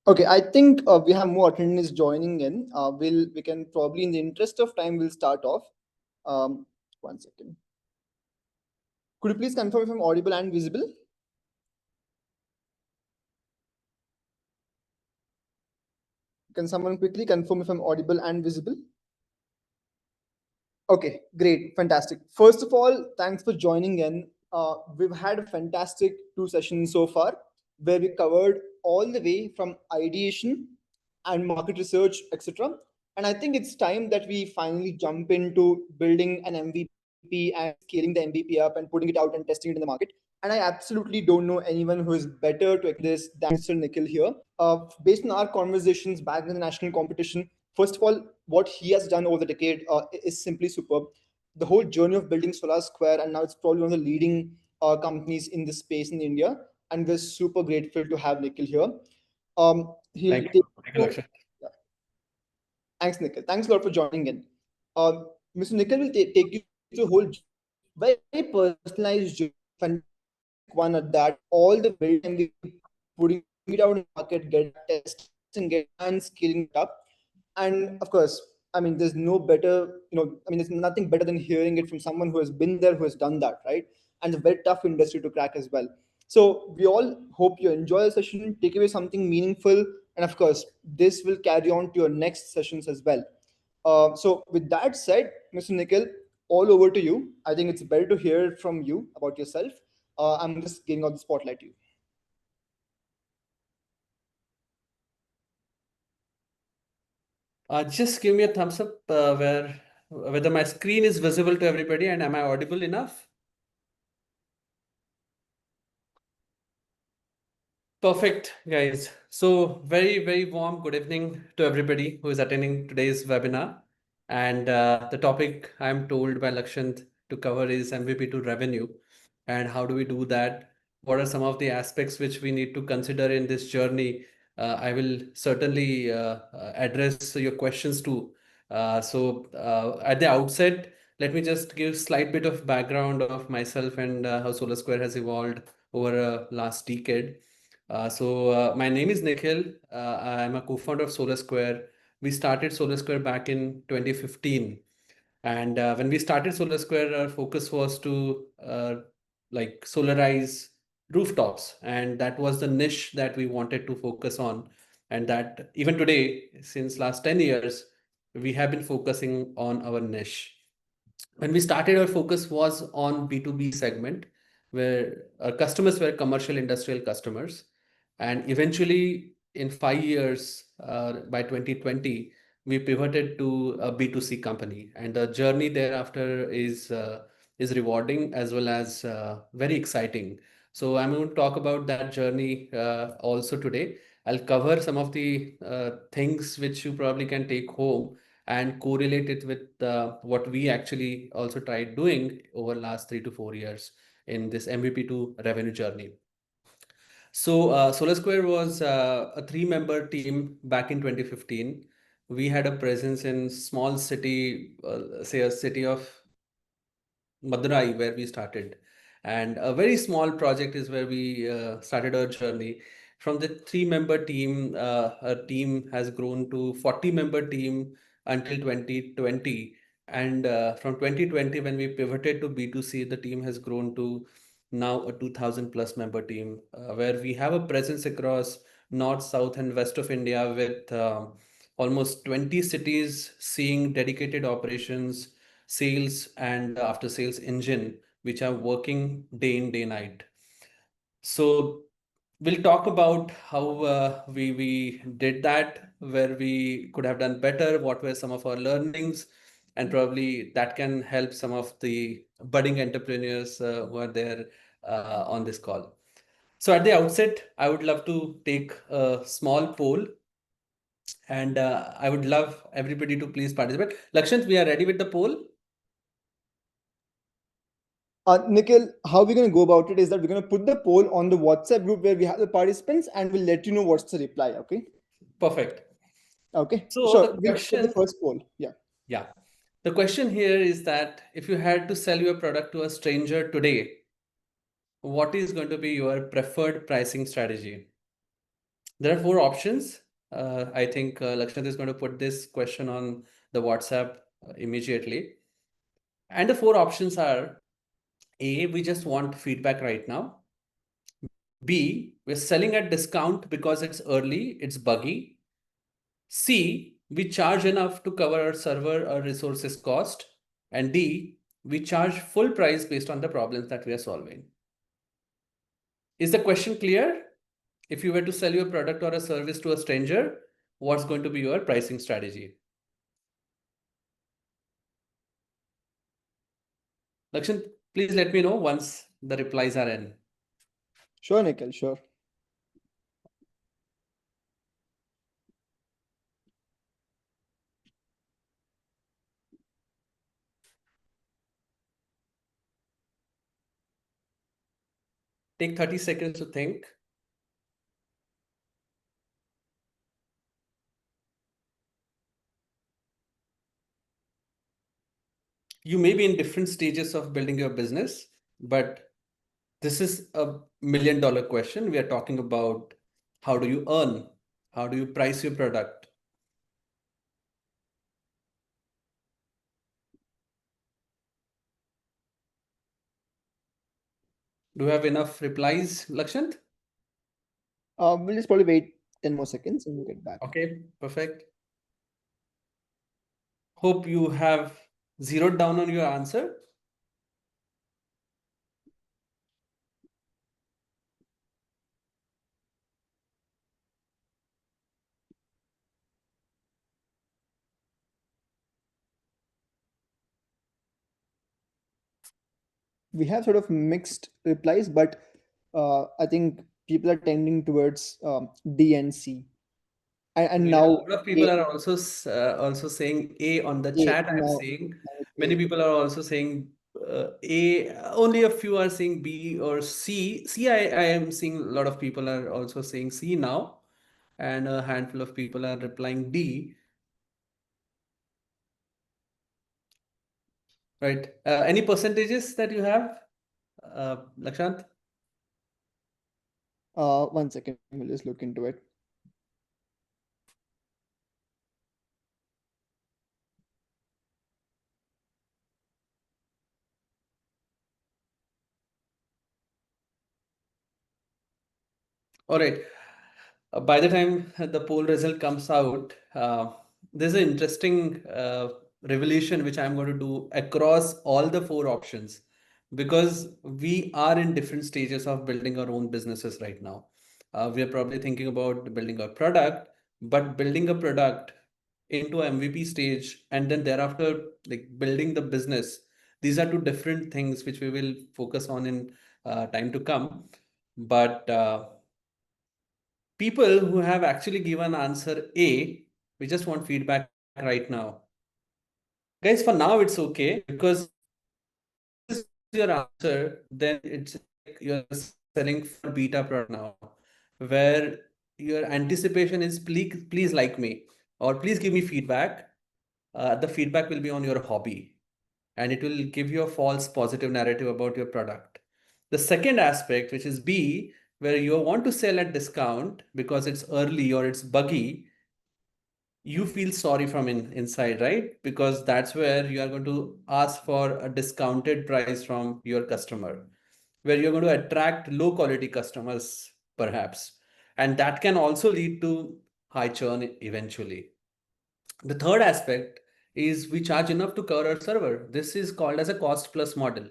Okay, I think we have more attendees joining in. We can probably, in the interest of time, we'll start off. Um, 1 second. Could you please confirm if I'm audible and visible? Can someone quickly confirm if I'm audible and visible? Okay, great, fantastic. First of all, thanks for joining in. We've had a fantastic 2 sessions so far, where we covered all the way from ideation and market research, etc. And I think it's time that we finally jump into building an MVP and scaling the MVP up and putting it out and testing it in the market. And I absolutely don't know anyone who is better to this than Mr. Nikhil here. Based on our conversations back in the national competition, first of all, what he has done over the decade is simply superb. The whole journey of building Solarsquare, and now it's probably one of the leading companies in this space in India. And we're super grateful to have Nikhil here. He'll Thank take you. Thank you, Lakshay. yeah. Thanks, Nikhil. Thanks a lot for joining in. Mr. Nikhil will take you through a whole very personalized journey, fantastic one at that. All the way from building MVP, putting it out in the market, getting that testing, getting and scaling it up. And of course, I mean, there's no better, there's nothing better than hearing it from someone who has been there, who has done that, right? And it's a very tough industry to crack as well. So we all hope you enjoy the session, take away something meaningful, and of course, this will carry on to your next sessions as well. So with that said, Mr. Nikhil, all over to you. I think it's better to hear from you about yourself. I'm just giving out the spotlight to you. Just give me a thumbs up whether my screen is visible to everybody and am I audible enough? Perfect, guys. So very warm good evening to everybody who is attending today's webinar. And the topic I'm told by Lakshant to cover is MVP to revenue. And how do we do that? What are some of the aspects which we need to consider in this journey? I will certainly address your questions too. At the outset, let me just give slight bit of background of myself and how Solarsquare has evolved over last decade. My name is Nikhil. I'm a co-founder of Solarsquare. We started Solarsquare back in 2015. And when we started Solarsquare, our focus was to like solarize rooftops. And that was the niche that we wanted to focus on. And that even today, since last 10 years, we have been focusing on our niche. When we started, our focus was on B2B segment, where our customers were commercial industrial customers. And eventually, in 5 years, by 2020, we pivoted to a B2C company. And the journey thereafter is rewarding as well as very exciting. So I'm going to talk about that journey also today. I'll cover some of the things which you probably can take home and correlate it with what we actually also tried doing over last 3 to 4 years in this MVP to revenue journey. So Solarsquare was a three-member team back in 2015. We had a presence in small city, say a city of Madurai, where we started. And a very small project is where we started our journey. From the three-member team, our team has grown to 40-member team until 2020. And from 2020, when we pivoted to B2C, the team has grown to now a 2000 plus member team, where we have a presence across North, South, and West of India with almost 20 cities seeing dedicated operations, sales and after sales engine, which are working day in, day night. So we'll talk about how we did that, where we could have done better, what were some of our learnings, and probably that can help some of the budding entrepreneurs who are there on this call. So at the outset, I would love to take a small poll and I would love everybody to please participate. Lakshant, we are ready with the poll. Nikhil, how we're going to go about it is that we're going to put the poll on the WhatsApp group where we have the participants, and we'll let you know what's the reply. Okay. Perfect. Okay. So Sure. the We'll get the question, first poll. Yeah. yeah, the question here is that if you had to sell your product to a stranger today, what is going to be your preferred pricing strategy? There are four options. I think Lakshnath is going to put this question on the WhatsApp immediately. And the four options are: A, we just want feedback right now. B, we're selling at discount because it's early, it's buggy. C, we charge enough to cover our server or resources cost. And D, we charge full price based on the problems that we are solving. Is the question clear? If you were to sell your product or a service to a stranger, what's going to be your pricing strategy? Lakshan, please let me know once the replies are in. Sure, Nikhil, sure. Take 30 seconds to think. You may be in different stages of building your business, but this is a $1 million question. We are talking about how do you earn? How do you price your product? Do you have enough replies, Lakshant? We'll just probably wait 10 more seconds and we'll get back. Okay, perfect. Hope you have zeroed down on your answer. We have sort of mixed replies, but I think people are tending towards D and C. And Yeah, a now lot of people are also saying A on the A, chat. I'm now, seeing now it's many A. people are also saying A. Only a few are saying B or C. I am seeing a lot of people are also saying C now, and a handful of people are replying D. Right. Any percentages that you have, Lakshant? 1 second, we'll just look into it. All right. By the time the poll result comes out, there's an interesting revelation which I'm going to do across all the four options, because we are in different stages of building our own businesses right now. We are probably thinking about building a product, but building a product into MVP stage and then thereafter like building the business. These are two different things which we will focus on in time to come. But people who have actually given answer A, we just want feedback right now. Guys, for now it's okay, because this is your answer, then it's like you're selling for beta product now, where your anticipation is please like me or please give me feedback. The feedback will be on your hobby and it will give you a false positive narrative about your product. The second aspect, which is B, where you want to sell at discount because it's early or it's buggy, you feel sorry from inside, right? Because that's where you are going to ask for a discounted price from your customer, where you're going to attract low quality customers, perhaps. And that can also lead to high churn eventually. The third aspect is we charge enough to cover our server. This is called as a cost plus model.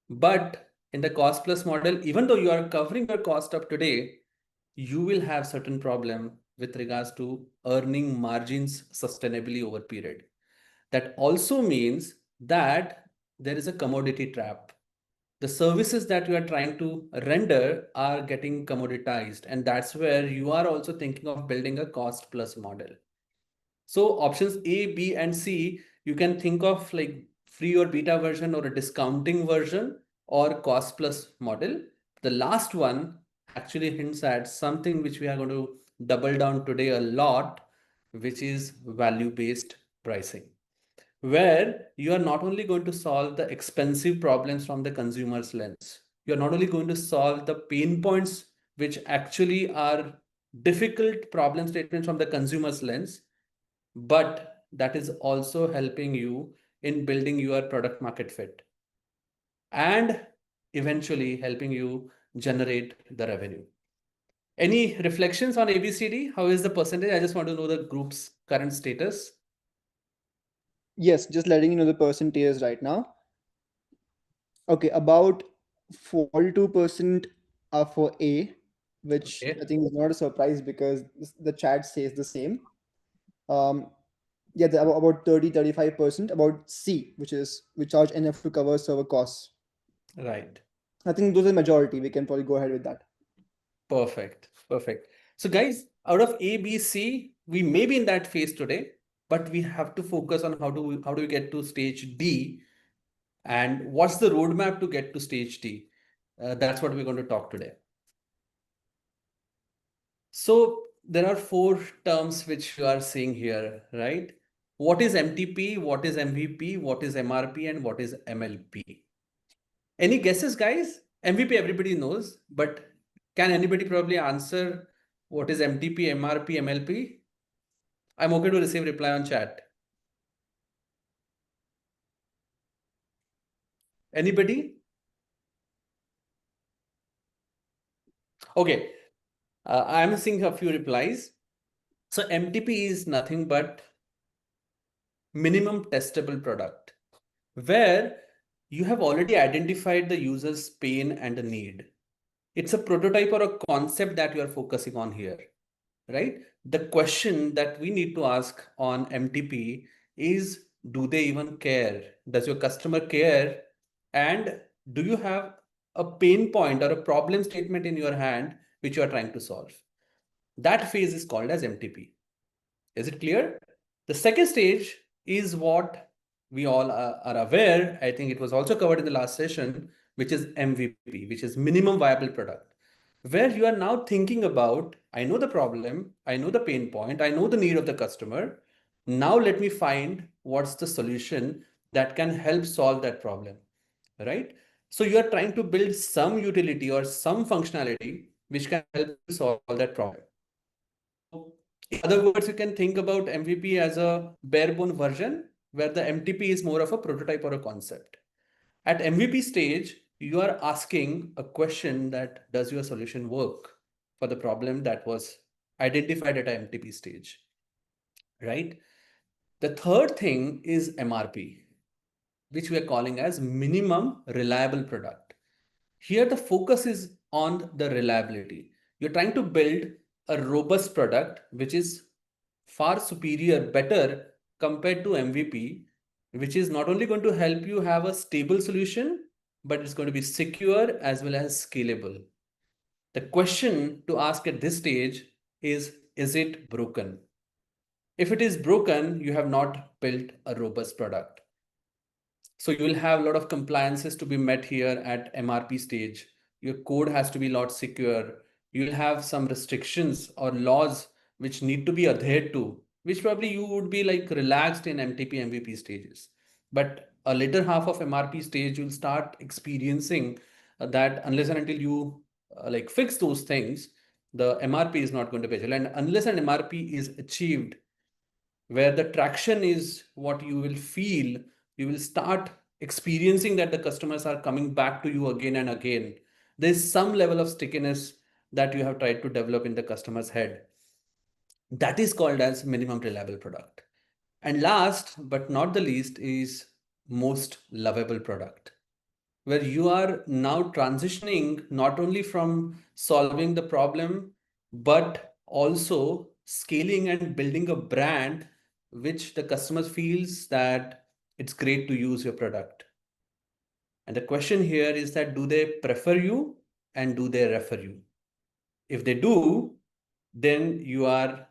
But in the cost plus model, even though you are covering your cost up today, you will have certain problem with regards to earning margins sustainably over period. That also means that there is a commodity trap. The services that you are trying to render are getting commoditized, and that's where you are also thinking of building a cost plus model. So options A, B, and C, you can think of like free or beta version or a discounting version or cost plus model. The last one actually hints at something which we are going to double down today a lot, which is value-based pricing, where you are not only going to solve the expensive problems from the consumer's lens, you're not only going to solve the pain points which actually are difficult problem statements from the consumer's lens, but that is also helping you in building your product market fit and eventually helping you generate the revenue. Any reflections on ABCD? How is the percentage? I just want to know the group's current status. Yes, just letting you know the percentage right now. Okay, about 42% are for A, which I Okay, think is not a surprise because the chat says the same. Um, yeah, about 35% about C, which is we charge enough to cover server costs. right. I think those are the majority. We can probably go ahead with that. Perfect. Perfect. So, guys, out of A, B, C, we may be in that phase today, but we have to focus on how do we get to stage D, and what's the roadmap to get to stage D. That's what we're going to talk today. So there are four terms which you are seeing here, right? What is MTP? What is MVP? What is MRP? And what is MLP? Any guesses, guys? MVP everybody knows, but can anybody probably answer what is MTP, MRP, MLP? I'm okay to receive reply on chat. Anybody? Okay, I'm seeing a few replies. So MTP is nothing but minimum testable product, where you have already identified the user's pain and the need. It's a prototype or a concept that you are focusing on here, right? The question that we need to ask on MTP is, do they even care? Does your customer care? And do you have a pain point or a problem statement in your hand which you are trying to solve? That phase is called as MTP. Is it clear? The second stage is what we all are aware. I think it was also covered in the last session, which is MVP, which is minimum viable product, where you are now thinking about, I know the problem, I know the pain point, I know the need of the customer. Now let me find what's the solution that can help solve that problem, right? So you are trying to build some utility or some functionality which can help you solve that problem. So in other words, you can think about MVP as a bare bone version where the MTP is more of a prototype or a concept. At MVP stage, you are asking a question that does your solution work for the problem that was identified at MTP stage, right? The third thing is MRP, which we are calling as minimum reliable product. Here, the focus is on the reliability. You're trying to build a robust product which is far superior, better compared to MVP, which is not only going to help you have a stable solution, but it's going to be secure as well as scalable. The question to ask at this stage is it broken? If it is broken, you have not built a robust product. So you will have a lot of compliances to be met here at MRP stage. Your code has to be a lot secure. You will have some restrictions or laws which need to be adhered to, which probably you would be like relaxed in MTP MVP stages. But a later half of MRP stage, you'll start experiencing that unless and until you like fix those things, the MRP is not going to be agile. And unless an MRP is achieved, where the traction is what you will feel, you will start experiencing that the customers are coming back to you again and again. There's some level of stickiness that you have tried to develop in the customer's head. That is called as minimum reliable product. And last but not the least is most lovable product, where you are now transitioning not only from solving the problem, but also scaling and building a brand which the customer feels that it's great to use your product. And the question here is that do they prefer you and do they refer you? If they do, then you are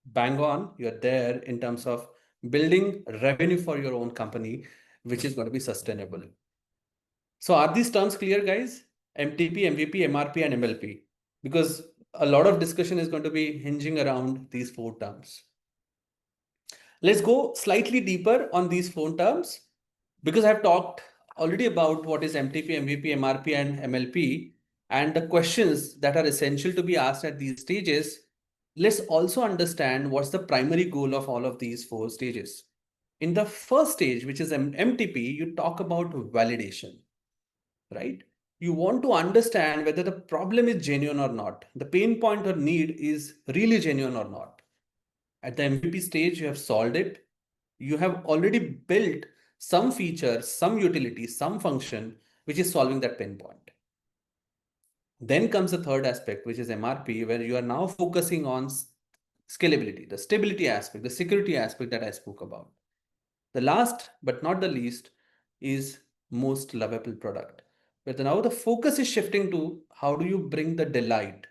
bang on, you're there in terms of building revenue for your own company, which is going to be sustainable. So are these terms clear, guys? MTP, MVP, MRP, and MLP. Because a lot of discussion is going to be hinging around these four terms. Let's go slightly deeper on these four terms because I've talked already about what is MTP, MVP, MRP, and MLP, and the questions that are essential to be asked at these stages. let's also understand what's the primary goal of all of these four stages. In the first stage, which is MTP, you talk about validation, right? You want to understand whether the problem is genuine or not, the pain point or need is really genuine or not. At the MVP stage, you have solved it. You have already built some feature, some utility, some function, which is solving that pain point. Then comes the third aspect, which is MRP, where you are now focusing on scalability, the stability aspect, the security aspect that I spoke about. The last but not the least is most lovable product. But now the focus is shifting to how do you bring the delight?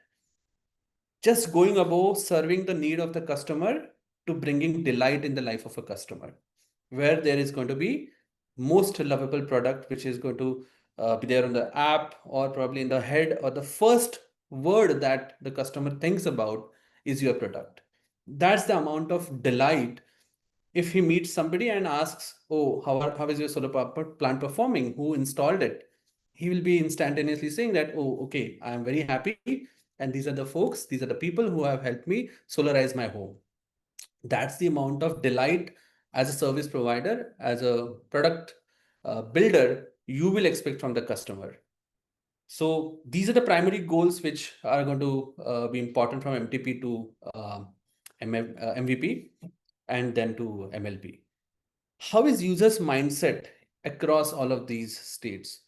Just going above serving the need of the customer to bringing delight in the life of a customer, where there is going to be most lovable product, which is going to be there on the app or probably in the head, or the first word that the customer thinks about is your product. That's the amount of delight. If he meets somebody and asks, oh, how is your solar plant performing? Who installed it? He will be instantaneously saying that, oh, okay, I am very happy. And these are the folks, these are the people who have helped me solarize my home. That's the amount of delight as a service provider, as a product builder, you will expect from the customer. So these are the primary goals which are going to be important from MTP to MVP and then to MLP. How is users' mindset across all of these states?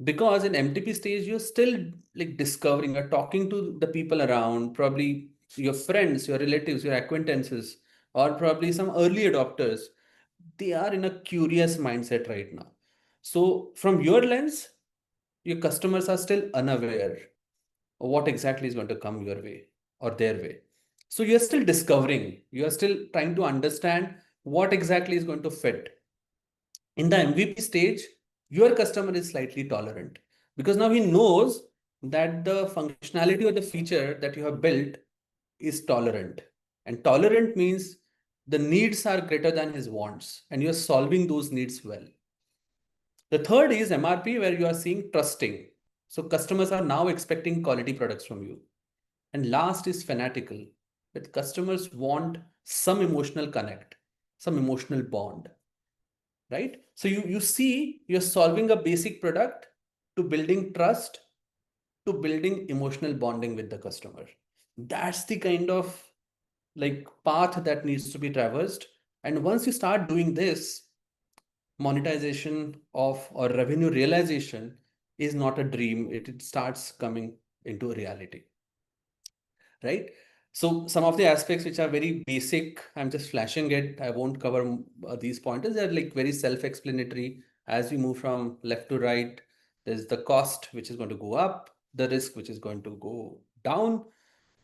Because in MTP stage, you're still like discovering, you're talking to the people around, probably your friends, your relatives, your acquaintances, or probably some early adopters. They are in a curious mindset right now. So from your lens, your customers are still unaware of what exactly is going to come your way or their way. So you're still discovering, you're still trying to understand what exactly is going to fit. In the MVP stage, your customer is slightly tolerant because now he knows that the functionality or the feature that you have built is tolerant. And tolerant means the needs are greater than his wants, and you're solving those needs well. The third is MRP, where you are seeing trusting. So customers are now expecting quality products from you. And last is fanatical, that customers want some emotional connect, some emotional bond, right? So you see, you're solving a basic product to building trust, to building emotional bonding with the customer. That's the kind of like path that needs to be traversed. And once you start doing this, monetization of or revenue realization is not a dream. It starts coming into reality, right? So some of the aspects which are very basic, I'm just flashing it. I won't cover these pointers. They're like very self-explanatory. As we move from left to right, there's the cost, which is going to go up, the risk, which is going to go down.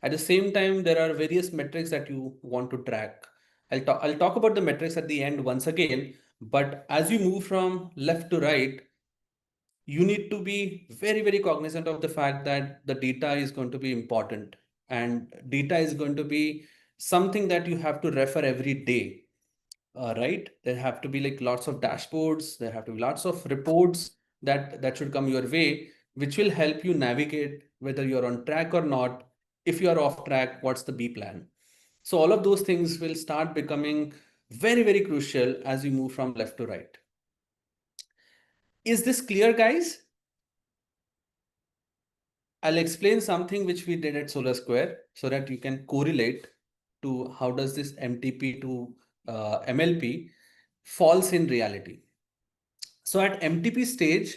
At the same time, there are various metrics that you want to track. I'll talk about the metrics at the end once again, but as you move from left to right, you need to be very, very cognizant of the fact that the data is going to be important, and data is going to be something that you have to refer every day, right? There have to be like lots of dashboards, there have to be lots of reports that should come your way, which will help you navigate whether you're on track or not. If you are off track, what's the B plan? So all of those things will start becoming very, very crucial as we move from left to right. Is this clear, guys? I'll explain something which we did at Solarsquare so that you can correlate to how does this MTP to MLP falls in reality. So at MTP stage,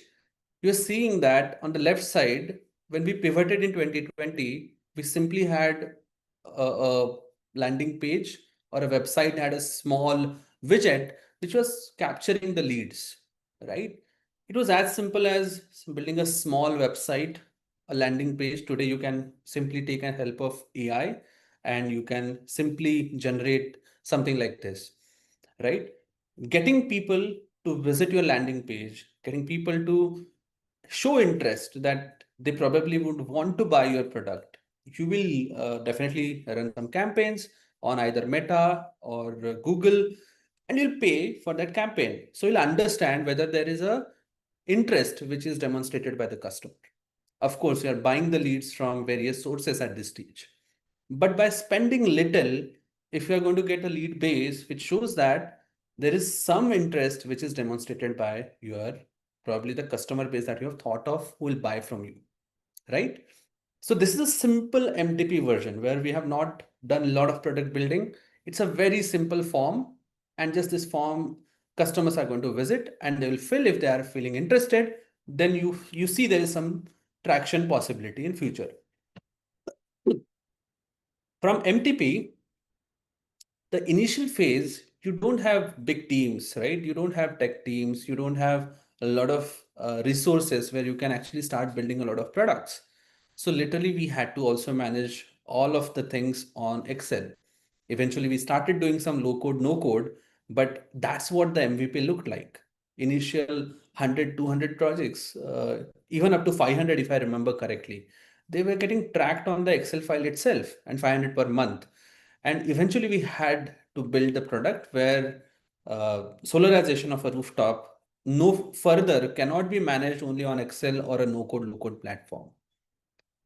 you're seeing that on the left side, when we pivoted in 2020, we simply had a landing page or a website had a small widget which was capturing the leads, right? It was as simple as building a small website, a landing page. Today, you can simply take a help of AI and you can simply generate something like this, right? Getting people to visit your landing page, getting people to show interest that they probably would want to buy your product. You will definitely run some campaigns on either Meta or Google, and you'll pay for that campaign. So you'll understand whether there is a interest which is demonstrated by the customer. Of course, you are buying the leads from various sources at this stage. But by spending little, if you are going to get a lead base, which shows that there is some interest which is demonstrated by your probably the customer base that you have thought of who will buy from you, right? So this is a simple MTP version where we have not done a lot of product building. It's a very simple form, and just this form customers are going to visit and they will fill if they are feeling interested. Then you see there is some traction possibility in future. From MTP, the initial phase, you don't have big teams, right? You don't have tech teams, you don't have a lot of resources where you can actually start building a lot of products. So literally we had to also manage all of the things on Excel. Eventually we started doing some low code, no code, but that's what the MVP looked like. Initial 100, 200 projects, even up to 500 if I remember correctly. They were getting tracked on the Excel file itself and 500 per month. And eventually we had to build the product where solarization of a rooftop no further cannot be managed only on Excel or a no-code, low-code platform.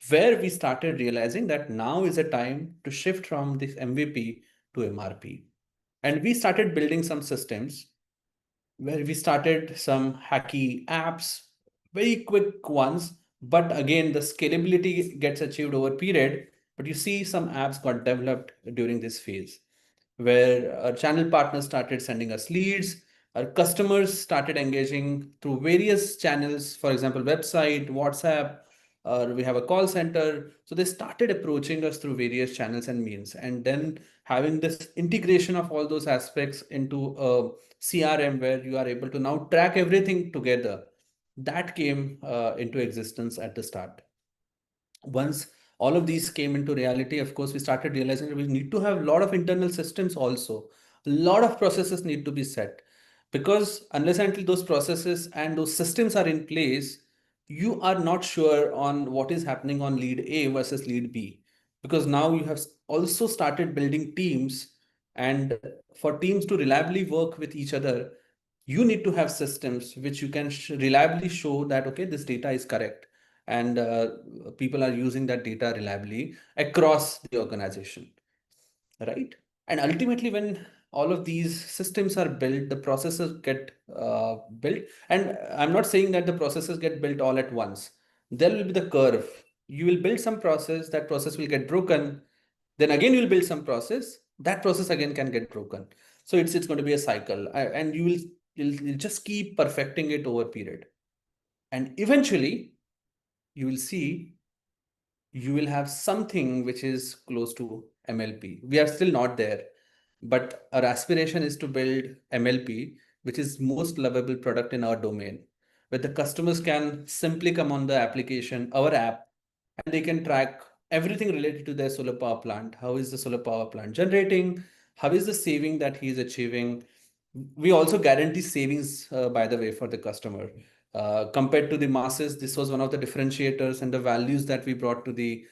Where we started realizing that now is a time to shift from this MVP to MRP. And we started building some systems where we started some hacky apps, very quick ones, but again, the scalability gets achieved over period. But you see some apps got developed during this phase where our channel partners started sending us leads, our customers started engaging through various channels, for example, website, WhatsApp, or we have a call center. So they started approaching us through various channels and means, and then having this integration of all those aspects into a CRM where you are able to now track everything together. That came into existence at the start. Once all of these came into reality, of course, we started realizing that we need to have a lot of internal systems also. A lot of processes need to be set because unless until those processes and those systems are in place, you are not sure on what is happening on lead A versus lead B. Because now you have also started building teams, and for teams to reliably work with each other, you need to have systems which you can reliably show that, okay, this data is correct and people are using that data reliably across the organization, right? And ultimately, when all of these systems are built, the processes get built. And I'm not saying that the processes get built all at once. There will be the curve. You will build some process, that process will get broken. Then again, you'll build some process, that process again can get broken. So it's going to be a cycle, and you'll just keep perfecting it over period. And eventually, you will see you will have something which is close to MLP. We are still not there, but our aspiration is to build MLP, which is most lovable product in our domain, where the customers can simply come on the application, our app, and they can track everything related to their solar power plant. How is the solar power plant generating? How is the saving that he is achieving? We also guarantee savings, by the way, for the customer. Compared to the masses, this was one of the differentiators and the values that we brought to the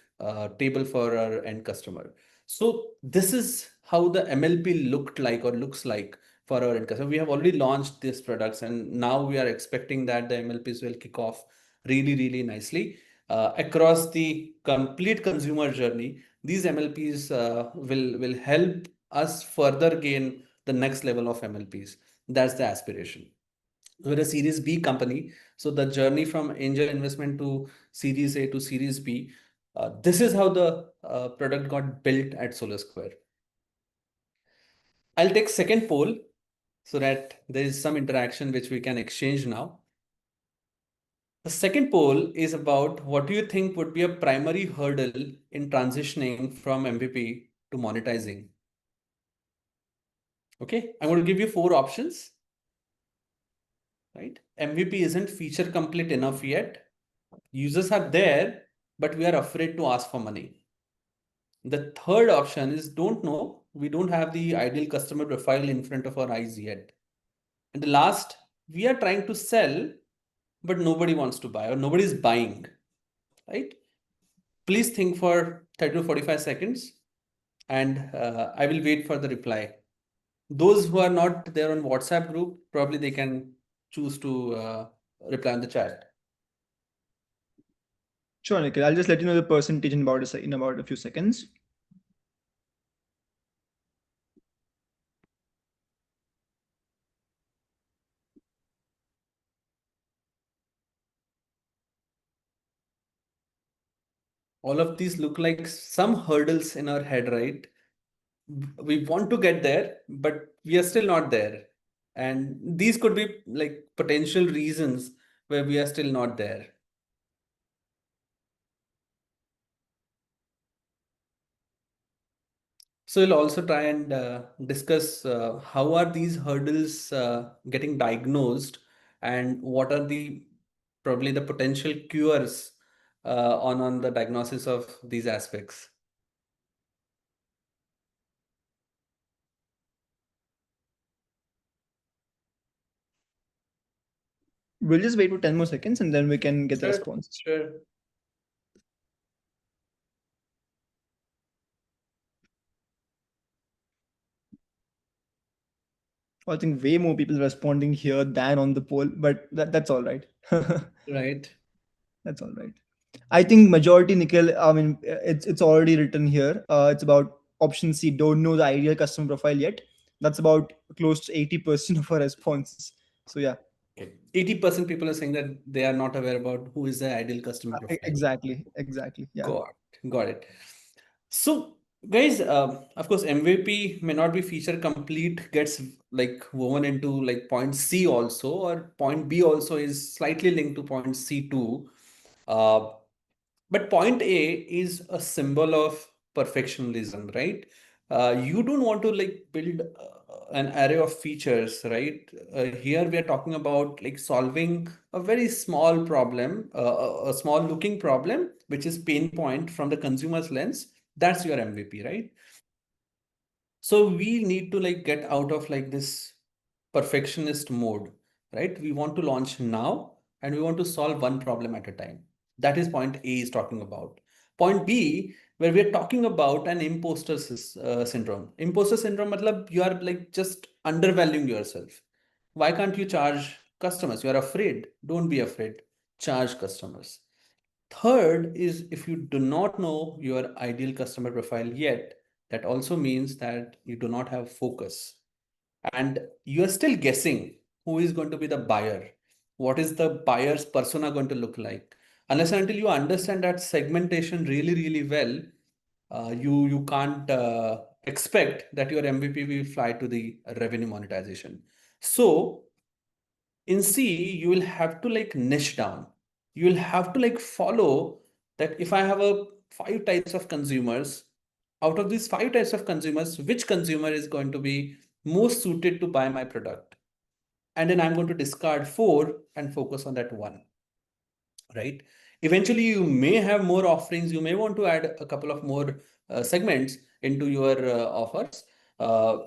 table for our end customer. So this is how the MLP looked like or looks like for our end customer. We have already launched these products, and now we are expecting that the MLPs will kick off really, really nicely across the complete consumer journey. These MLPs will help us further gain the next level of MLPs. That's the aspiration. We're a Series B company, so the journey from angel investment to Series A to Series B, this is how the product got built at Solarsquare. I'll take second poll so that there is some interaction which we can exchange now. The second poll is about what do you think would be a primary hurdle in transitioning from MVP to monetizing? Okay, I'm going to give you 4 options. Right? MVP isn't feature complete enough yet. Users are there, but we are afraid to ask for money. The third option is don't know. We don't have the ideal customer profile in front of our eyes yet. And the last, we are trying to sell, but nobody wants to buy or nobody is buying, right? Please think for 30 to 45 seconds and I will wait for the reply. Those who are not there on WhatsApp group, probably they can choose to reply in the chat. Sure, Nikhil. I'll just let you know the percentage in about a few seconds. all of these look like some hurdles in our head, right? We want to get there, but we are still not there. And these could be like potential reasons where we are still not there. So we'll also try and discuss how are these hurdles getting diagnosed, and what are the probably the potential cures on the diagnosis of these aspects. We'll just wait for 10 more seconds and then we can get the Sure, response. sure. I think way more people responding here than on the poll, but that's all right. Right. That's all right. I think majority, Nikhil. I mean, it's already written here. It's about option C. Don't know the ideal customer profile yet. That's about close to 80% of our responses. So yeah, Okay. 80% people are saying that they are not aware about who is the ideal customer profile. exactly. Yeah. Got it. So, guys, of course, MVP may not be feature complete, gets like woven into like point C also, or point B also is slightly linked to point C too. Uh, but point A is a symbol of perfectionism, right? You don't want to like build an array of features, right? Here we are talking about like solving a very small problem, a small looking problem, which is pain point from the consumer's lens. That's your MVP, right? So we need to like get out of like this perfectionist mode, right? We want to launch now and we want to solve one problem at a time. That is point A is talking about. Point B, where we are talking about an syndrome. Imposter syndrome, matlab you are like just undervaluing yourself. Why can't you charge customers? You are afraid. Don't be afraid. Charge customers. Third is if you do not know your ideal customer profile yet, that also means that you do not have focus and you are still guessing who is going to be the buyer. What is the buyer's persona going to look like? Unless and until you understand that segmentation really, really well, you can't expect that your MVP will fly to the revenue monetization. So in C, you will have to like niche down. You will have to like follow that if I have a five types of consumers, out of these five types of consumers, which consumer is going to be most suited to buy my product? And then I'm going to discard four and focus on that one, right? Eventually, you may have more offerings. You may want to add a couple of more segments into your offers,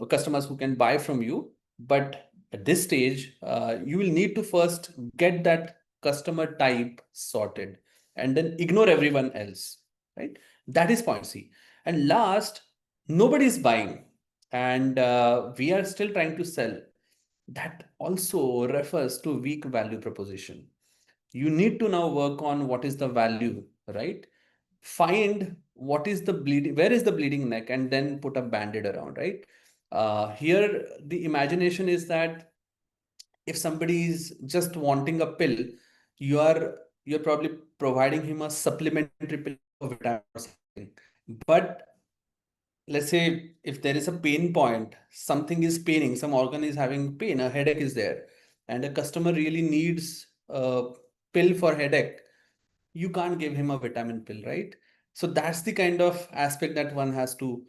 customers who can buy from you. But at this stage, you will need to first get that customer type sorted and then ignore everyone else, right? That is point C. And last, nobody is buying and we are still trying to sell. That also refers to weak value proposition. You need to now work on what is the value, right? Find what is the bleeding, where is the bleeding neck, and then put a band-aid around, right? Here, the imagination is that if somebody is just wanting a pill, you are you're probably providing him a supplementary pill of vitamin or something. But let's say if there is a pain point, something is paining, some organ is having pain, a headache is there, and a customer really needs a pill for headache, you can't give him a vitamin pill, right? So that's the kind of aspect that one has to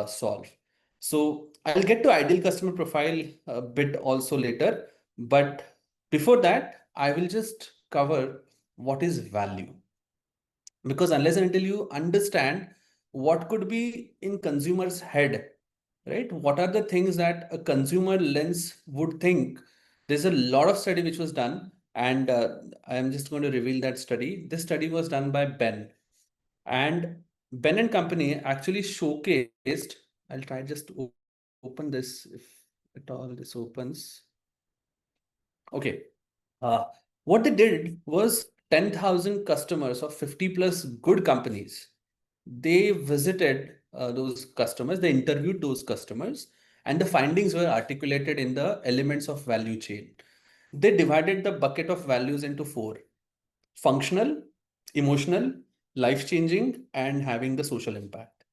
solve. So I'll get to ideal customer profile a bit also later, but before that, I will just cover what is value. Because unless and until you understand what could be in consumer's head, right? What are the things that a consumer lens would think? There's a lot of study which was done, and I am just going to reveal that study. This study was done by Ben, and Ben and company actually showcased. I'll try just to open this if at all this opens. Okay. Uh, what they did was 10,000 customers of 50 plus good companies. They visited those customers, they interviewed those customers, and the findings were articulated in the elements of value chain. They divided the bucket of values into four: functional, emotional, life-changing, and having the social impact.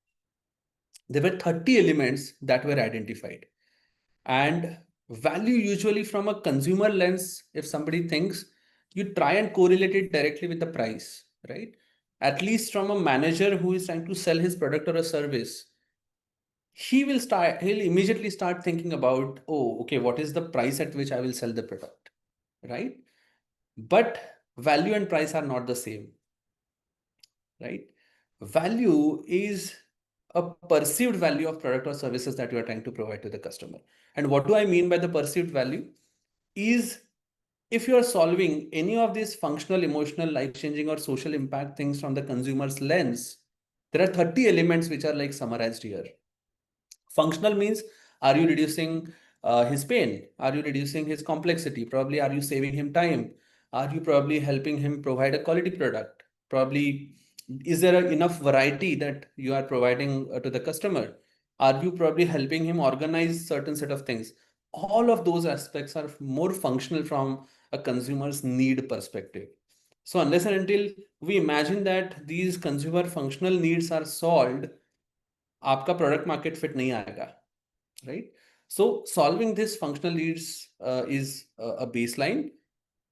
There were 30 elements that were identified. And value, usually from a consumer lens, if somebody thinks, you try and correlate it directly with the price, right? At least from a manager who is trying to sell his product or a service, he'll immediately start thinking about, oh, okay, what is the price at which I will sell the product, right? But value and price are not the same, right? Value is a perceived value of product or services that you are trying to provide to the customer. And what do I mean by the perceived value? Is if you are solving any of these functional, emotional, life-changing, or social impact things from the consumer's lens, there are 30 elements which are like summarized here. Functional means, are you reducing his pain? Are you reducing his complexity? Probably, are you saving him time? Are you probably helping him provide a quality product? Probably, is there enough variety that you are providing to the customer? Are you probably helping him organize certain set of things? All of those aspects are more functional from a consumer's need perspective. So unless and until we imagine that these consumer functional needs are solved, आपका product market fit नहीं आएगा, right? So solving this functional needs is a baseline.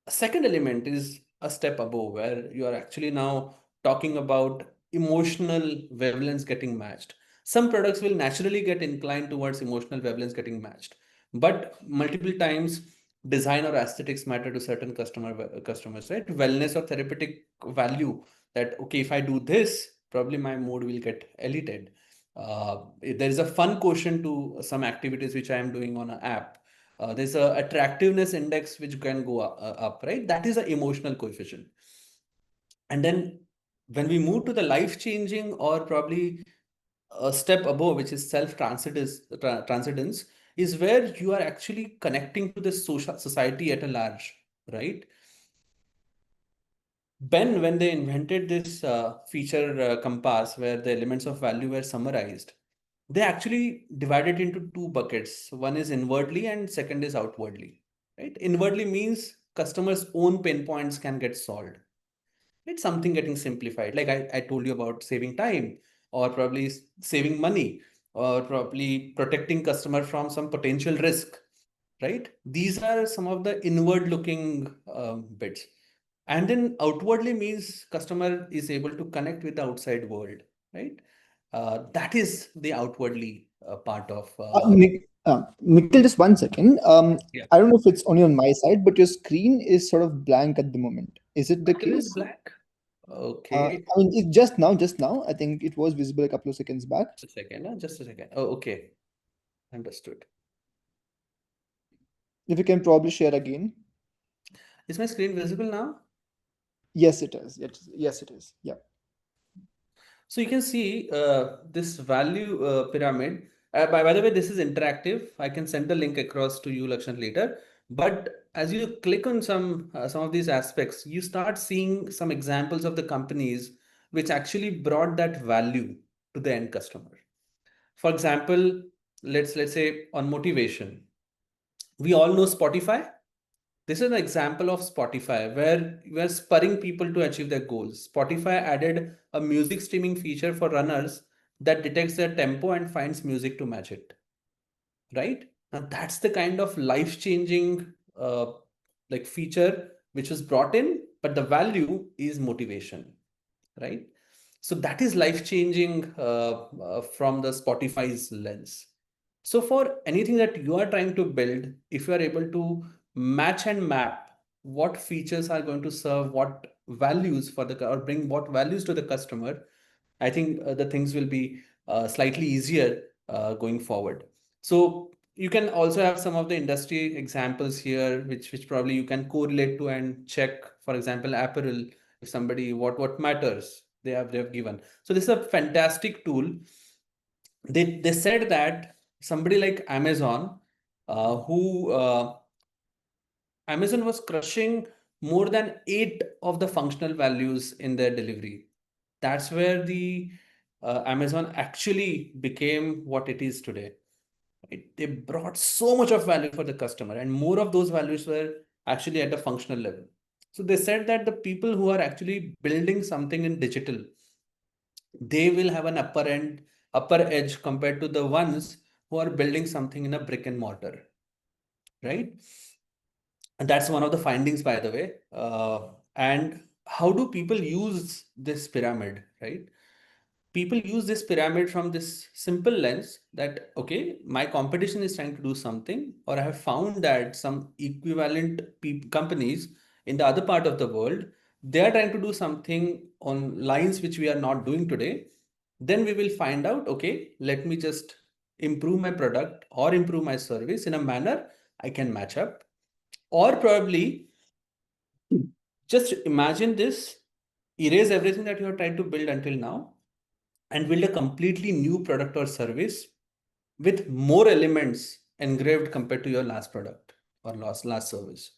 A second element is a step above, where you are actually now talking about emotional wavelengths getting matched. Some products will naturally get inclined towards emotional wavelengths getting matched, but multiple times design or aesthetics matter to certain customers, right? Wellness or therapeutic value, that okay, if I do this, probably my mood will get elevated. There is a fun quotient to some activities which I am doing on an app. There's a attractiveness index which can go up, right? That is an emotional coefficient. And then when we move to the life-changing, or probably a step above, which is self-transcendence, is where you are actually connecting to the social society at a large, right? Ben, when they invented this feature compass where the elements of value were summarized, they actually divided into two buckets. One is inwardly and second is outwardly, right? Inwardly means customers' own pain points can get solved. It's something getting simplified. Like I told you about saving time, or probably saving money, or probably protecting customer from some potential risk, right? These are some of the inward looking bits. And then outwardly means customer is able to connect with the outside world, right? That is the outwardly part of. Nikhil, just 1 second. Yeah. I don't know if it's only on my side, but your screen is sort of blank at the moment. Is it the Screen is case? black. Okay. I mean, just now. I think it was visible a couple of seconds back. Just a second. Just a second. Oh, okay. Understood. If you can probably share again. Is my screen visible now? Yes, it is. Yes, it is. Yeah. So you can see this value pyramid. By the way, this is interactive. I can send the link across to you, Lakshan, later. But as you click on some of these aspects, you start seeing some examples of the companies which actually brought that value to the end customer. For example, let's say on motivation, we all know Spotify. This is an example of Spotify where we are spurring people to achieve their goals. Spotify added a music streaming feature for runners that detects their tempo and finds music to match it. Right? Now that's the kind of life-changing like feature which was brought in, but the value is motivation, right? So that is life-changing from the Spotify's lens. So for anything that you are trying to build, if you are able to match and map what features are going to serve what values for the, or bring what values to the customer, I think the things will be slightly easier going forward. So you can also have some of the industry examples here, which probably you can correlate to and check. For example, apparel, if somebody what matters they have given. So this is a fantastic tool. They said that somebody like Amazon, who Amazon was crushing more than 8 of the functional values in their delivery. That's where the Amazon actually became what it is today. They brought so much of value for the customer, and more of those values were actually at a functional level. So they said that the people who are actually building something in digital, they will have an upper edge compared to the ones who are building something in a brick and mortar, right? And that's one of the findings, by the way. And how do people use this pyramid, right? People use this pyramid from this simple lens that, okay, my competition is trying to do something, or I have found that some equivalent companies in the other part of the world, they are trying to do something on lines which we are not doing today. Then we will find out, okay, let me just improve my product or improve my service in a manner I can match up. Or probably just imagine this, erase everything that you have tried to build until now and build a completely new product or service with more elements engraved compared to your last product or last service.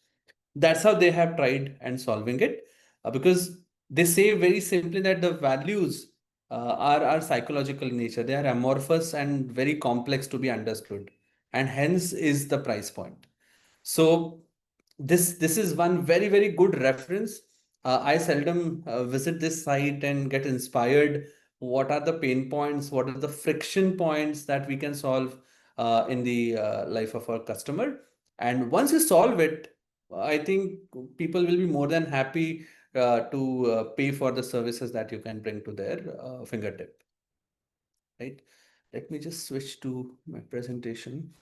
That's how they have tried and solving it, because they say very simply that the values are psychological in nature. They are amorphous and very complex to be understood, and hence is the price point. So this is one very good reference. I seldom visit this site and get inspired. What are the pain points? What are the friction points that we can solve in the life of our customer? And once you solve it, I think people will be more than happy to pay for the services that you can bring to their fingertip. Right? Let me just switch to my presentation.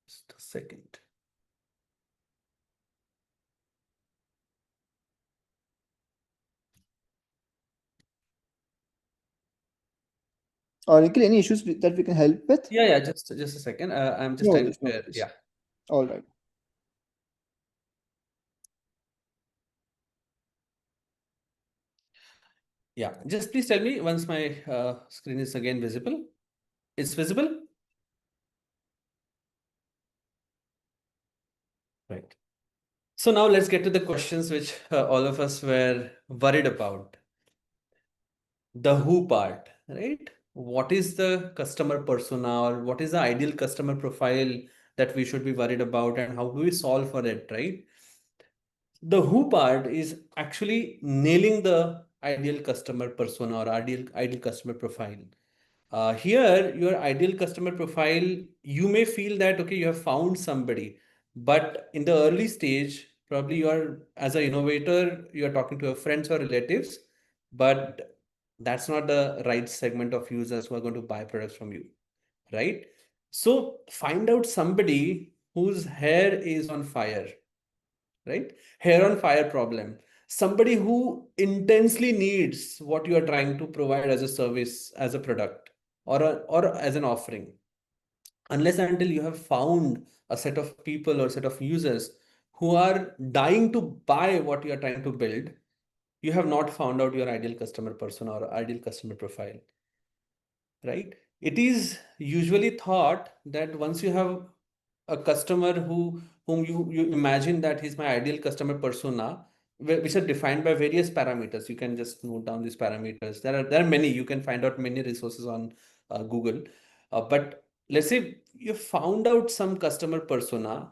Just a second. Nikhil, any issues that we can help with? Yeah, just a second. I'm just No trying to worries, no share. worries. Yeah. All right. Yeah, just please tell me once my screen is again visible. It's visible? Right. So now let's get to the questions which all of us were worried about. The who part, right? What is the customer persona, or what is the ideal customer profile that we should be worried about, and how do we solve for it, right? The who part is actually nailing the ideal customer persona or ideal customer profile. Here, your ideal customer profile, you may feel that, okay, you have found somebody, but in the early stage, probably you are, as an innovator, you are talking to your friends or relatives, but that's not the right segment of users who are going to buy products from you, right? So find out somebody whose hair is on fire, right? Hair on fire problem. Somebody who intensely needs what you are trying to provide as a service, as a product, or as an offering. Unless and until you have found a set of people or set of users who are dying to buy what you are trying to build, you have not found out your ideal customer persona or ideal customer profile, right? It is usually thought that once you have a customer whom you imagine that he's my ideal customer persona, which are defined by various parameters. You can just note down these parameters. There are many. You can find out many resources on Google. But let's say you found out some customer persona.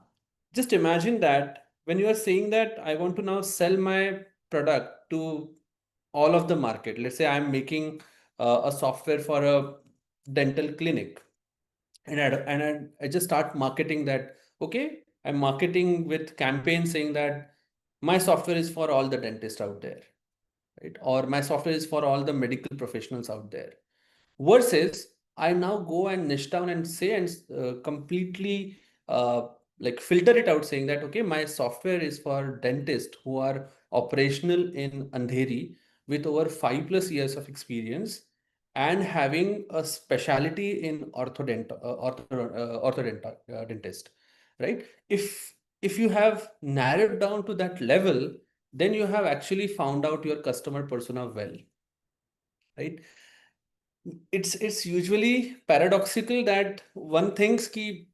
Just imagine that when you are saying that I want to now sell my product to all of the market. Let's say I'm making a software for a dental clinic, and I just start marketing that. Okay, I'm marketing with campaigns saying that my software is for all the dentists out there, right? Or my software is for all the medical professionals out there. Versus I now go and niche down and say and completely uh, like filter it out, saying that, okay, my software is for dentists who are operational in Andheri with over 5+ years of experience and having a specialty in dentist, right? If you have narrowed down to that level, then you have actually found out your customer persona well, right? It's usually paradoxical that one thinks ki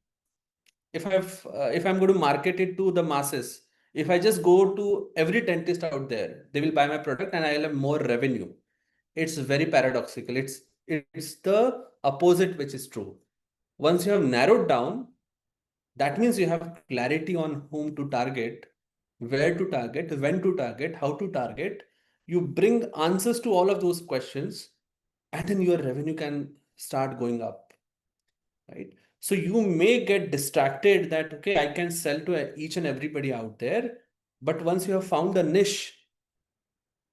if I'm going to market it to the masses, if I just go to every dentist out there, they will buy my product and I'll have more revenue. It's very paradoxical. It's the opposite which is true. Once you have narrowed down, that means you have clarity on whom to target, where to target, when to target, how to target. you bring answers to all of those questions, and then your revenue can start going up, right? So you may get distracted that, okay, I can sell to each and everybody out there, but once you have found a niche,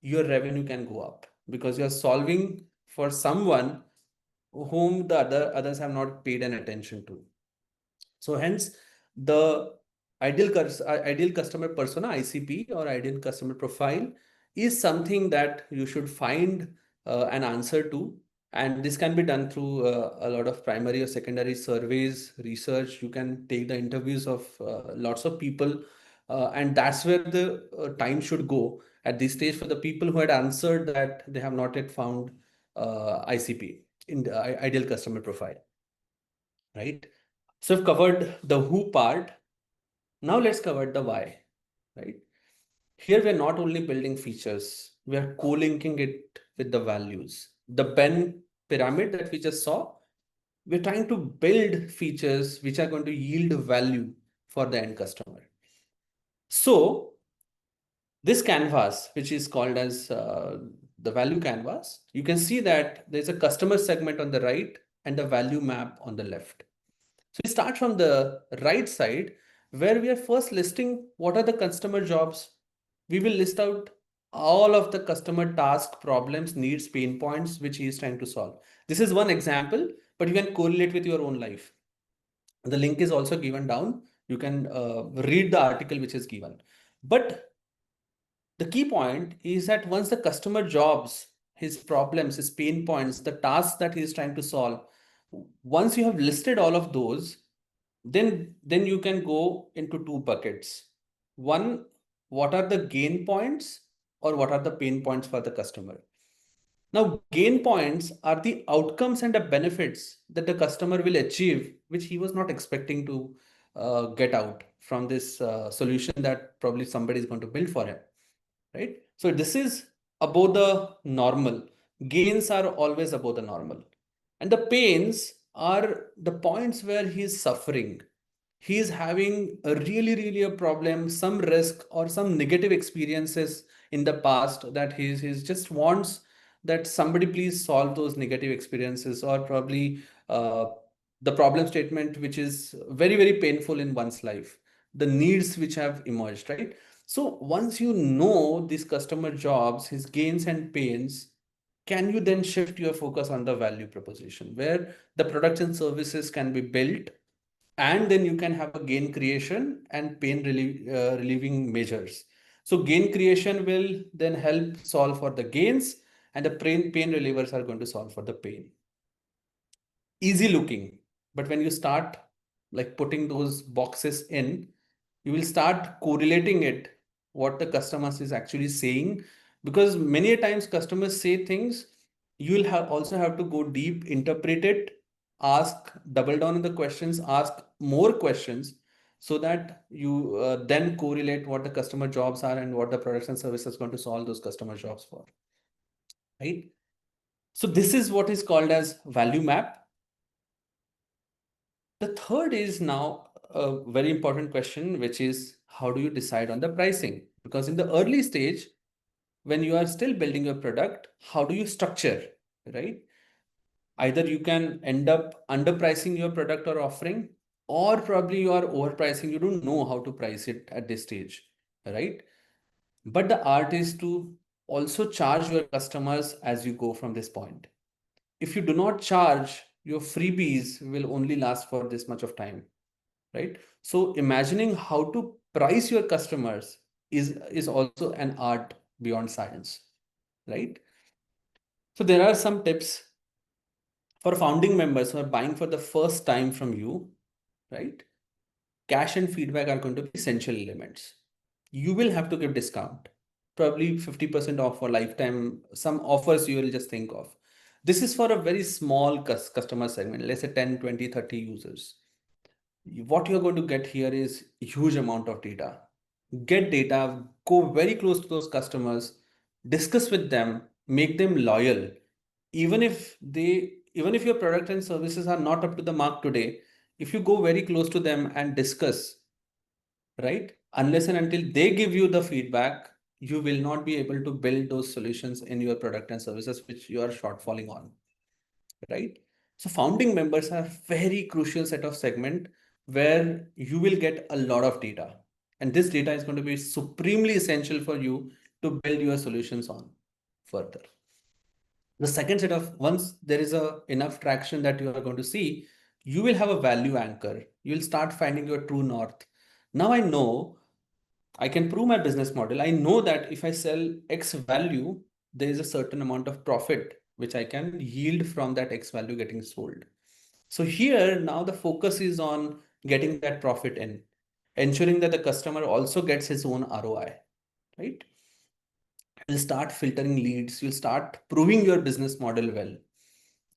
your revenue can go up because you're solving for someone whom the others have not paid an attention to. So hence the ideal customer persona, ICP, or ideal customer profile, is something that you should find an answer to. And this can be done through a lot of primary or secondary surveys, research. You can take the interviews of lots of people, and that's where the time should go at this stage for the people who had answered that they have not yet found ICP, in the ideal customer profile, right? So I've covered the who part. Now let's cover the why, right? Here we're not only building features, we are co-linking it with the values. The Ben pyramid that we just saw, we're trying to build features which are going to yield value for the end customer. So this canvas, which is called as the value canvas, you can see that there's a customer segment on the right and a value map on the left. So we start from the right side where we are first listing what are the customer jobs. We will list out all of the customer task, problems, needs, pain points which he is trying to solve. This is one example, but you can correlate with your own life. The link is also given down. You can read the article which is given. But the key point is that once the customer jobs, his problems, his pain points, the tasks that he is trying to solve, once you have listed all of those, then you can go into two buckets. One, what are the gain points or what are the pain points for the customer? Now, gain points are the outcomes and the benefits that the customer will achieve, which he was not expecting to get out from this solution that probably somebody is going to build for him, right? So this is above the normal. Gains are always above the normal. And the pains are the points where he is suffering. He is having a really a problem, some risk or some negative experiences in the past that he's just wants that somebody please solve those negative experiences, or probably the problem statement which is very painful in one's life, the needs which have emerged, right? So once you know these customer jobs, his gains and pains, can you then shift your focus on the value proposition where the products and services can be built, and then you can have a gain creation and relieving measures. So gain creation will then help solve for the gains, and the pain relievers are going to solve for the pain. Easy looking, but when you start like putting those boxes in, you will start correlating it what the customers is actually saying, because many a times customers say things, you will also have to go deep, interpret it, ask, double down on the questions, ask more questions, so that you then correlate what the customer jobs are and what the products and services are going to solve those customer jobs for, right? So this is what is called as value map. The third is now a very important question, which is how do you decide on the pricing? Because in the early stage, when you are still building your product, how do you structure, right? Either you can end up underpricing your product or offering, or probably you are overpricing. You don't know how to price it at this stage, right? But the art is to also charge your customers as you go from this point. If you do not charge, your freebies will only last for this much of time, right? So imagining how to price your customers is also an art beyond science, right? So there are some tips for founding members who are buying for the first time from you, right? Cash and feedback are going to be essential elements. You will have to give discount, probably 50% off for lifetime, some offers you will just think of. This is for a very small customer segment, let's say 10, 20, 30 users. What you're going to get here is a huge amount of data. Get data, go very close to those customers, discuss with them, make them loyal. Even if your product and services are not up to the mark today, if you go very close to them and discuss, right? Unless and until they give you the feedback, you will not be able to build those solutions in your product and services which you are shortfalling on, right? So founding members are very crucial set of segment where you will get a lot of data. And this data is going to be supremely essential for you to build your solutions on further. The second set of, once there is a enough traction that you are going to see, you will have a value anchor. You will start finding your true north. Now I know I can prove my business model. I know that if I sell X value, there is a certain amount of profit which I can yield from that X value getting sold. So here now the focus is on getting that profit in, ensuring that the customer also gets his own ROI, right? You'll start filtering leads, you'll start proving your business model well,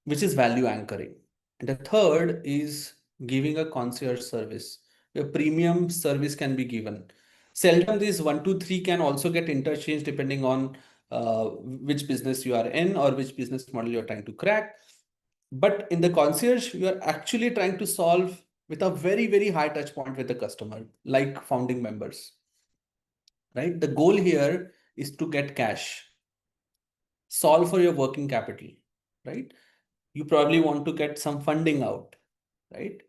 which is value anchoring. And the third is giving a concierge service. A premium service can be given. Seldom these one, two, three can also get interchanged depending on which business you are in or which business model you're trying to crack. But in the concierge, you are actually trying to solve with a very, very high touch point with the customer, like founding members, right? The goal here is to get cash, solve for your working capital, right? You probably want to get some funding out, right?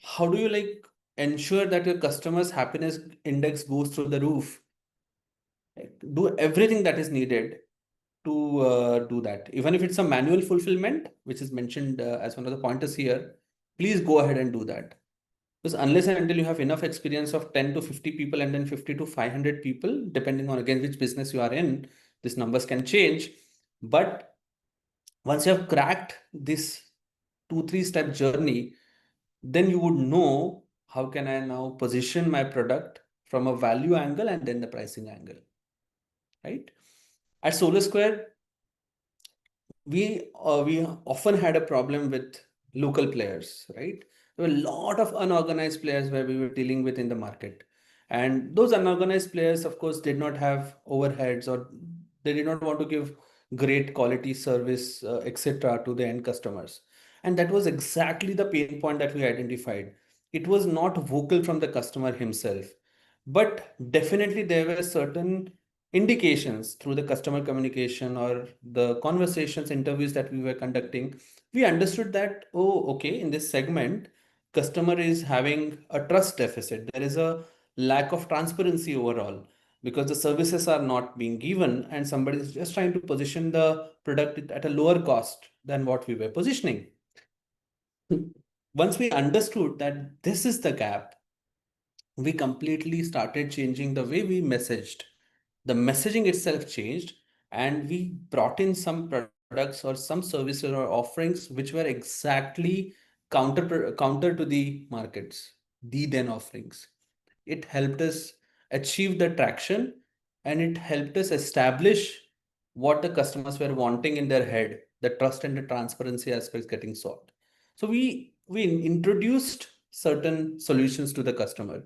How do you like ensure that your customers happiness index goes through the roof? Like, do everything that is needed to do that. Even if it's a manual fulfillment, which is mentioned as one of the pointers here, please go ahead and do that. Because unless and until you have enough experience of 10 to 50 people and then 50 to 500 people, depending on again which business you are in, these numbers can change. But once you have cracked this 2-3 step journey, then you would know how can I now position my product from a value angle and then the pricing angle, right? At Solarsquare, we often had a problem with local players, right? There were a lot of unorganized players where we were dealing with in the market. And those unorganized players, of course, did not have overheads or they did not want to give great quality service, etc., to the end customers. And that was exactly the pain point that we identified. It was not vocal from the customer himself, but definitely there were certain indications through the customer communication or the conversations, interviews that we were conducting. We understood that, oh, okay, in this segment, customer is having a trust deficit. There is a lack of transparency overall because the services are not being given and somebody is just trying to position the product at a lower cost than what we were positioning. Once we understood that this is the gap, we completely started changing the way we messaged. The messaging itself changed, and we brought in some products or some services or offerings which were exactly counter to the markets, the then offerings. It helped us achieve the traction and it helped us establish what the customers were wanting in their head, the trust and the transparency aspects getting solved. So we introduced certain solutions to the customer.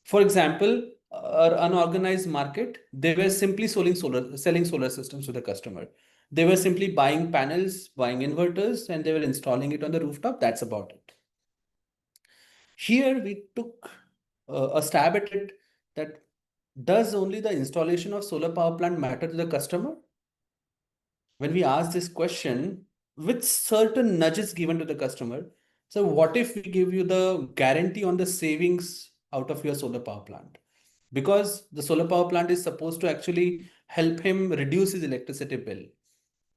For example, our unorganized market, they were simply selling solar systems to the customer. They were simply buying panels, buying inverters, and they were installing it on the rooftop. That's about it. Here we took a stab at it that does only the installation of solar power plant matter to the customer? When we ask this question with certain nudges given to the customer, so what if we give you the guarantee on the savings out of your solar power plant? Because the solar power plant is supposed to actually help him reduce his electricity bill.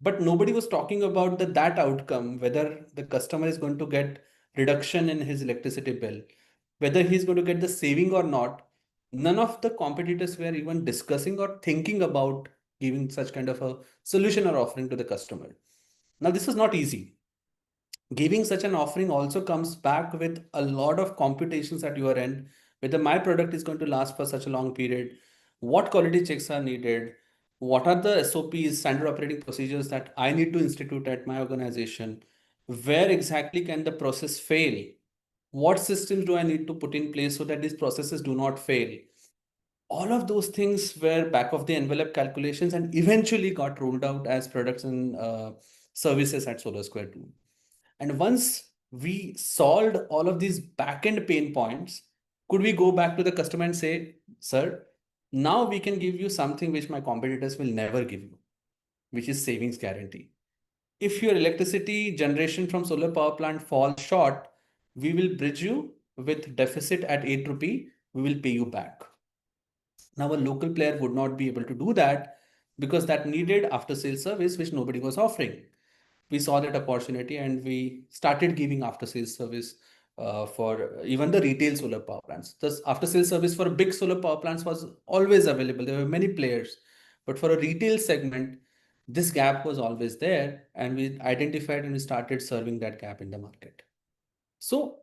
But nobody was talking about that outcome, whether the customer is going to get reduction in his electricity bill, whether he's going to get the saving or not. None of the competitors were even discussing or thinking about giving such kind of a solution or offering to the customer. Now, this is not easy. Giving such an offering also comes back with a lot of computations at your end, whether my product is going to last for such a long period, what quality checks are needed, what are the SOPs, standard operating procedures that I need to institute at my organization, where exactly can the process fail, what systems do I need to put in place so that these processes do not fail. All of those things were back of the envelope calculations and eventually got rolled out as products and services at Solarsquare too. And once we solved all of these back-end pain points, could we go back to the customer and say, sir, Now we can give you something which my competitors will never give you, which is savings guarantee. If your electricity generation from solar power plant falls short, we will bridge you with deficit at 8 rupee. We will pay you back. Now, a local player would not be able to do that because that needed after sales service, which nobody was offering. We saw that opportunity and we started giving after sales service for even the retail solar power plants. Thus, after sales service for big solar power plants was always available. There were many players, but for a retail segment, this gap was always there, and we identified and we started serving that gap in the market. So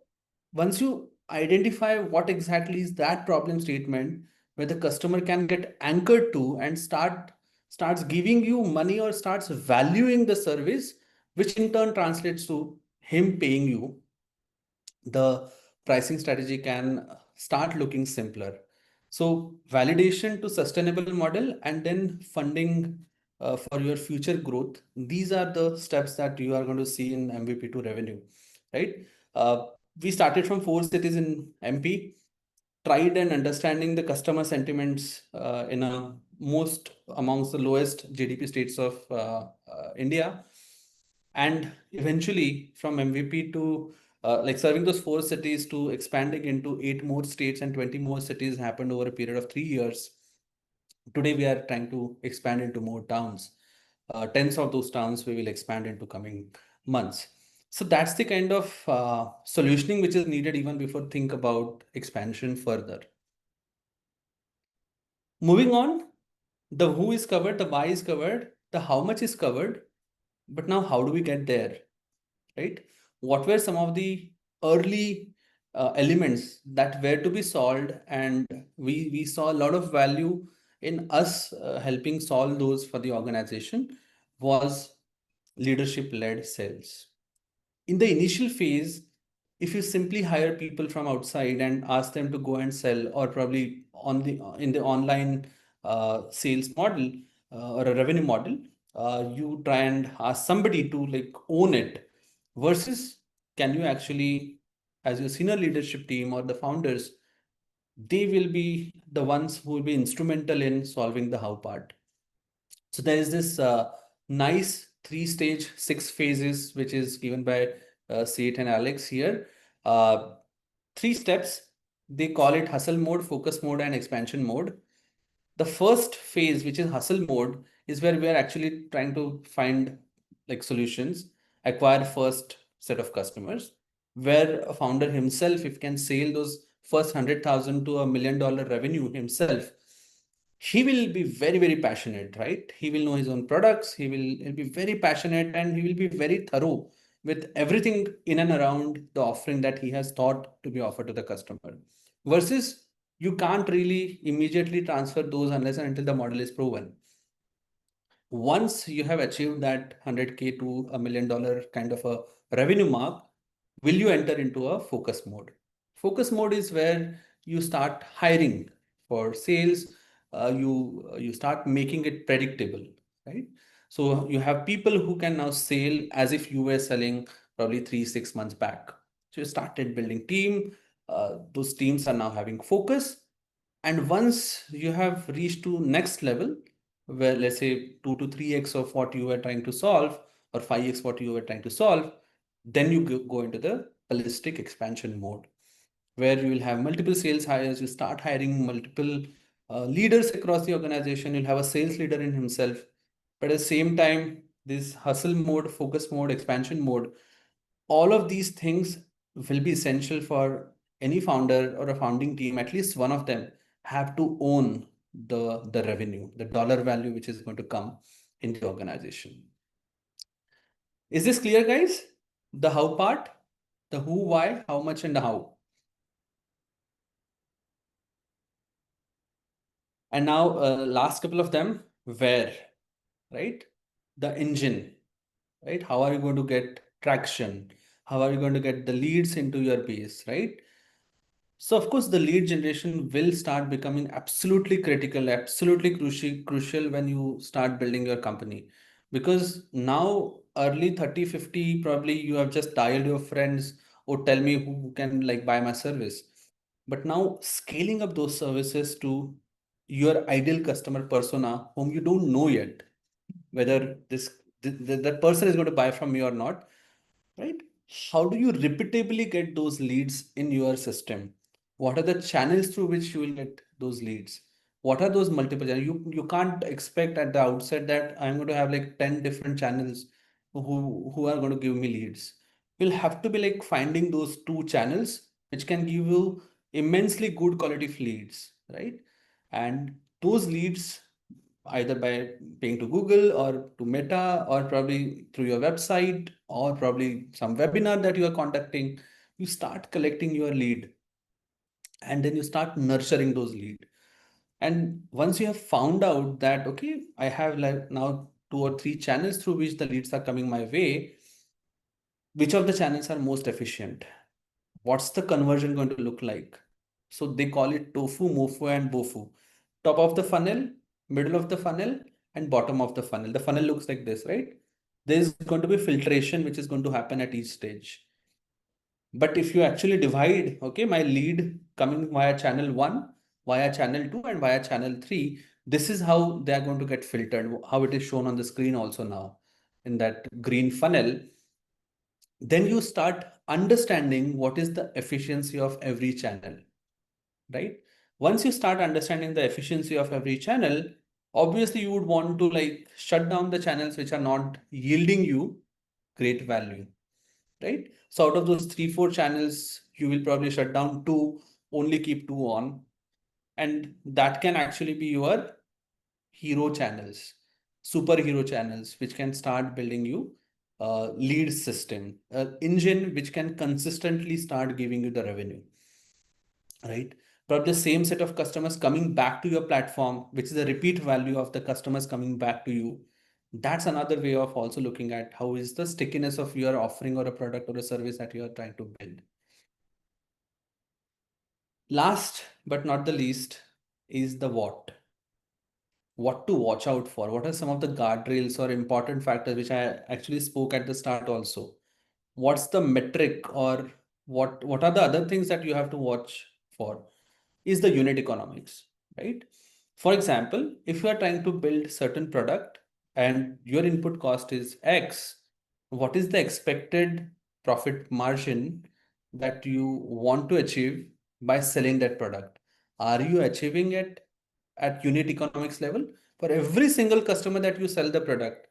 once you identify what exactly is that problem statement where the customer can get anchored to and starts giving you money or starts valuing the service, which in turn translates to him paying you, the pricing strategy can start looking simpler. So validation to sustainable model and then funding for your future growth. These are the steps that you are going to see in MVP to revenue, right? We started from 4 cities in MP, tried and understanding the customer sentiments in a most amongst the lowest GDP states of India, and eventually from MVP to like serving those 4 cities to expanding into 8 more states and 20 more cities happened over a period of 3 years. Today we are trying to expand into more towns. Tens of those towns we will expand into coming months. So that's the kind of solutioning which is needed even before think about expansion further. Moving on, the who is covered, the why is covered, the how much is covered, but now how do we get there, right? What were some of the early elements that were to be solved, and we saw a lot of value in us helping solve those for the organization was leadership led sales. In the initial phase, if you simply hire people from outside and ask them to go and sell, or probably on the in the online sales model or a revenue model, you try and ask somebody to like own it, versus can you actually, as your senior leadership team or the founders, they will be the ones who will be instrumental in solving the how part. So there is this nice 3 stage, 6 phases, which is given by Seth and Alex here. 3 steps. They call it hustle mode, focus mode, and expansion mode. The first phase, which is hustle mode, is where we are actually trying to find like solutions, acquire first set of customers, where a founder himself, if can sell those first 100,000 to $1 million revenue himself, he will be very, very passionate, right? He will know his own products. He'll be very passionate and he will be very thorough with everything in and around the offering that he has thought to be offered to the customer. Versus you can't really immediately transfer those unless and until the model is proven. Once you have achieved that 100K to $1 million kind of a revenue mark, will you enter into a focus mode? Focus mode is where you start hiring for sales. You start making it predictable, right? So you have people who can now sell as if you were selling probably 3 6 months back. So you started building team. Those teams are now having focus, and once you have reached to next level, where let's say 2 to 3x of what you were trying to solve, or 5x what you were trying to solve, then you go into the holistic expansion mode, where you will have multiple sales hires. You start hiring multiple leaders across the organization. You'll have a sales leader in himself. But at the same time, this hustle mode, focus mode, expansion mode, all of these things will be essential for any founder or a founding team. At least one of them have to own the revenue, the dollar value which is going to come in the organization. Is this clear, guys? The how part, the who, why, how much, and the how. And now, last couple of them, where, right? The engine, right? How are you going to get traction? How are you going to get the leads into your base, right? So of course, the lead generation will start becoming absolutely critical, absolutely crucial when you start building your company. Because now early 30, 50, probably you have just dialed your friends or tell me who can like buy my service. But now scaling up those services to your ideal customer persona whom you don't know yet, whether that person is going to buy from you or not, right? How do you repeatably get those leads in your system? What are the channels through which you will get those leads? What are those multiple channels? You can't expect at the outset that I'm going to have like 10 different channels who are going to give me leads. You'll have to be like finding those two channels which can give you immensely good quality of leads, right? And those leads, either by paying to Google or to Meta or probably through your website or probably some webinar that you are conducting, you start collecting your lead and then you start nurturing those lead. And once you have found out that, okay, I have like now 2 or 3 channels through which the leads are coming my way, which of the channels are most efficient? What's the conversion going to look like? So they call it tofu, mofu, and bofu. Top of the funnel, middle of the funnel, and bottom of the funnel. The funnel looks like this, right? There's going to be filtration which is going to happen at each stage. But if you actually divide, okay, my lead coming via channel 1, via channel 2, and via channel 3, this is how they are going to get filtered, how it is shown on the screen also now in that green funnel. Then you start understanding what is the efficiency of every channel, right? Once you start understanding the efficiency of every channel, obviously you would want to like shut down the channels which are not yielding you great value, right? So out of those 3 4 channels, you will probably shut down 2, only keep 2 on, and that can actually be your hero channels, superhero channels, which can start building you a lead system, an engine which can consistently start giving you the revenue, right? But the same set of customers coming back to your platform, which is the repeat value of the customers coming back to you. That's another way of also looking at how is the stickiness of your offering or a product or a service that you are trying to build. Last but not the least is the what to watch out for. What are some of the guardrails or important factors which I actually spoke at the start also? What's the metric, or what are the other things that you have to watch for? Is the unit economics, right? For example, if you are trying to build certain product and your input cost is X, what is the expected profit margin that you want to achieve by selling that product? Are you achieving it at unit economics level? For every single customer that you sell the product,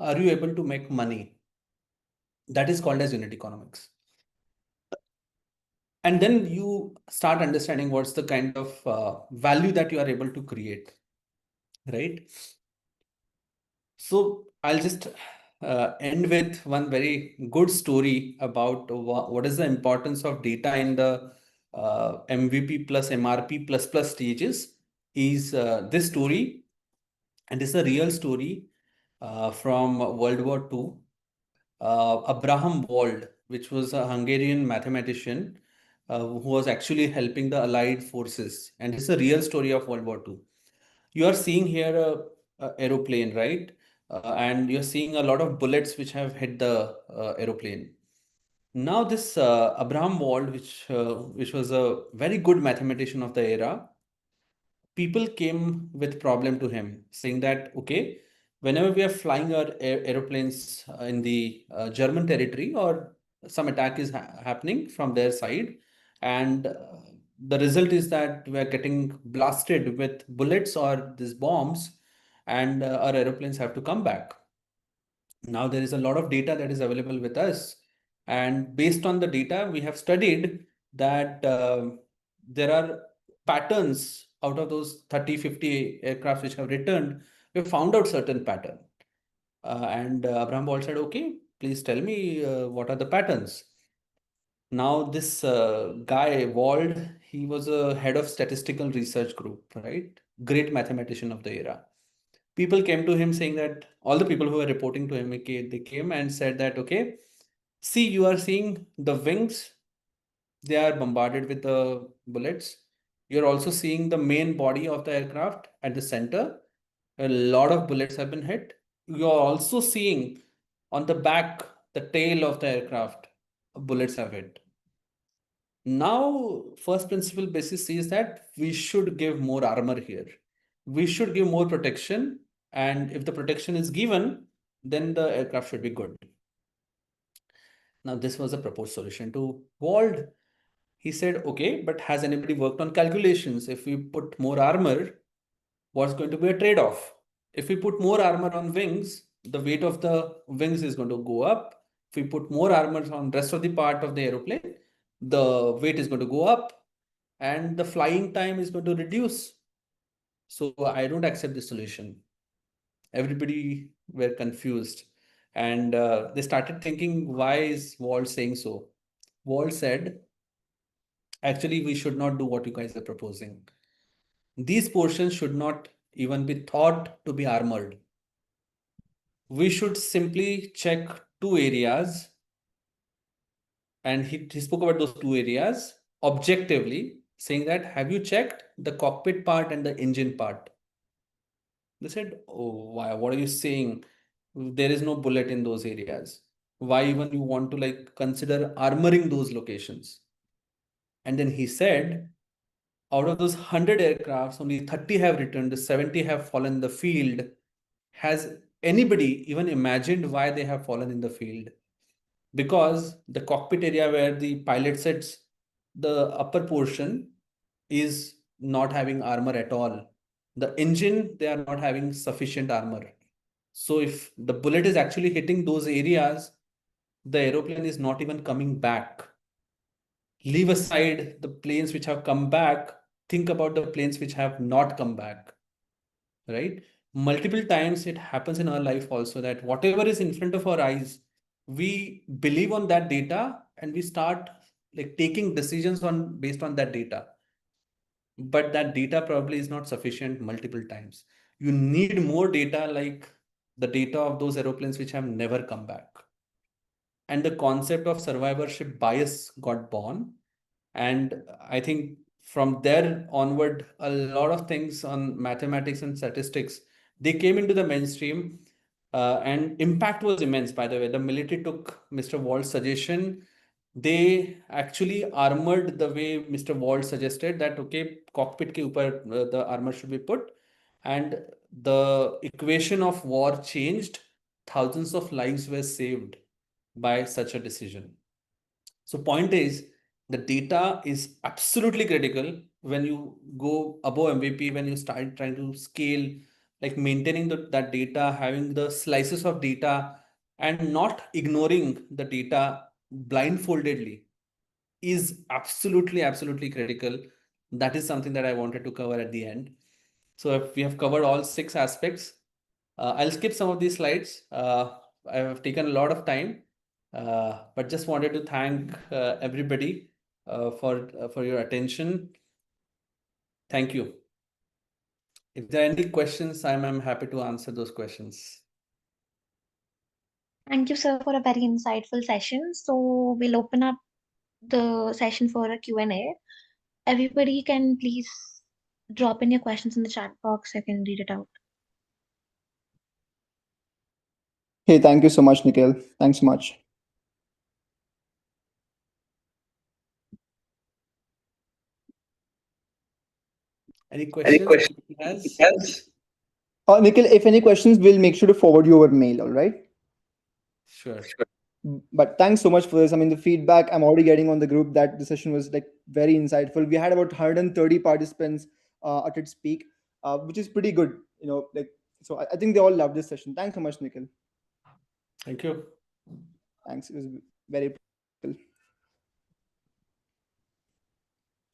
are you able to make money? That is called as unit economics. And then you start understanding what's the kind of value that you are able to create, right? So I'll just end with one very good story about what is the importance of data in the MVP plus MRP plus stages. Is this story, and it's a real story from World War II. Abraham Wald, which was a Hungarian mathematician who was actually helping the Allied forces. And it's a real story of World War II. You are seeing here a aeroplane, right? And you're seeing a lot of bullets which have hit the aeroplane. Now this Abraham Wald, which was a very good mathematician of the era, people came with problem to him saying that, okay, whenever we are flying our aeroplanes in the German territory, or some attack is happening from their side, and the result is that we are getting blasted with bullets or these bombs, and our aeroplanes have to come back. Now there is a lot of data that is available with us, and based on the data we have studied that there are patterns out of those 30 50 aircraft which have returned. We have found out certain pattern, and Abraham Ball said, okay, please tell me what are the patterns. Now this guy Wald, he was a head of statistical research group, right? Great mathematician of the era. People came to him saying that, all the people who were reporting to him, okay, they came and said that, okay, see, you are seeing the wings, they are bombarded with the bullets. You're also seeing the main body of the aircraft at the center. A lot of bullets have been hit. You're also seeing on the back, the tail of the aircraft, bullets have hit. Now, first principle basis is that we should give more armor here. we should give more protection, and if the protection is given, then the aircraft should be good. Now, this was a proposed solution to Wald. He said, okay, but has anybody worked on calculations? If we put more armor, what's going to be a trade-off? If we put more armor on wings, the weight of the wings is going to go up. If we put more armor on rest of the part of the aeroplane, the weight is going to go up and the flying time is going to reduce. So I don't accept this solution. Everybody were confused, and they started thinking, why is Walt saying so? Walt said, actually, we should not do what you guys are proposing. These portions should not even be thought to be armored. We should simply check two areas, and he spoke about those two areas objectively, saying that, have you checked the cockpit part and the engine part? They said, oh, why? What are you saying? There is no bullet in those areas. Why even you want to like consider armoring those locations? And then he said, out of those 100 aircrafts, only 30 have returned, the 70 have fallen in the field. Has anybody even imagined why they have fallen in the field? Because the cockpit area where the pilot sits, the upper portion is not having armor at all. The engine, they are not having sufficient armor. So if the bullet is actually hitting those areas, the aeroplane is not even coming back. Leave aside the planes which have come back, think about the planes which have not come back, right? Multiple times it happens in our life also that whatever is in front of our eyes, we believe on that data and we start like taking decisions on based on that data. But that data probably is not sufficient multiple times. You need more data, like the data of those aeroplanes which have never come back. And the concept of survivorship bias got born. And I think from there onward, a lot of things on mathematics and statistics, they came into the mainstream, and impact was immense, by the way. The military took Mr. Walt's suggestion. They actually armored the way Mr. Walt suggested that, okay, cockpit ke upar the armor should be put. And the equation of war changed. Thousands of lives were saved by such a decision. So point is, the data is absolutely critical when you go above MVP, when you start trying to scale, like maintaining that data, having the slices of data, and not ignoring the data blindfoldedly is absolutely, absolutely critical. That is something that I wanted to cover at the end. So if we have covered all 6 aspects, I'll skip some of these slides. I have taken a lot of time, but just wanted to thank everybody for your attention. Thank you. If there are any questions, I'm happy to answer those questions. Thank you, sir, for a very insightful session. So we'll open up the session for a Q&A. Everybody can please drop in your questions in the chat box. I can read it out. Hey, thank you so much, Nikhil. Thanks so much. Any questions? Yes. Nikhil, if any questions, we'll make sure to forward you our mail, all right? Sure. But thanks so much for this. I mean, the feedback I'm already getting on the group that the session was like very insightful. We had about 130 participants at its peak, which is pretty good, like, so I think they all loved this session. Thanks so much, Nikhil. Thank you. Thanks. It was very practical.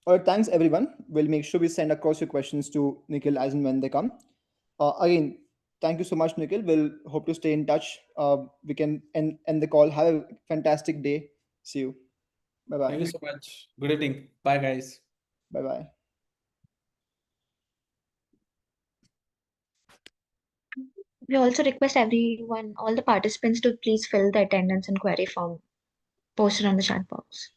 All right, thanks everyone. We'll make sure we send across your questions to Nikhil as and when they come. Again, thank you so much, Nikhil. We'll hope to stay in touch. We can end the call. Have a fantastic day. See you. Bye Thank you bye. so much. Good evening. Bye, guys. Bye bye. We also request everyone, all the participants, to please fill the attendance and query form posted on the chat box.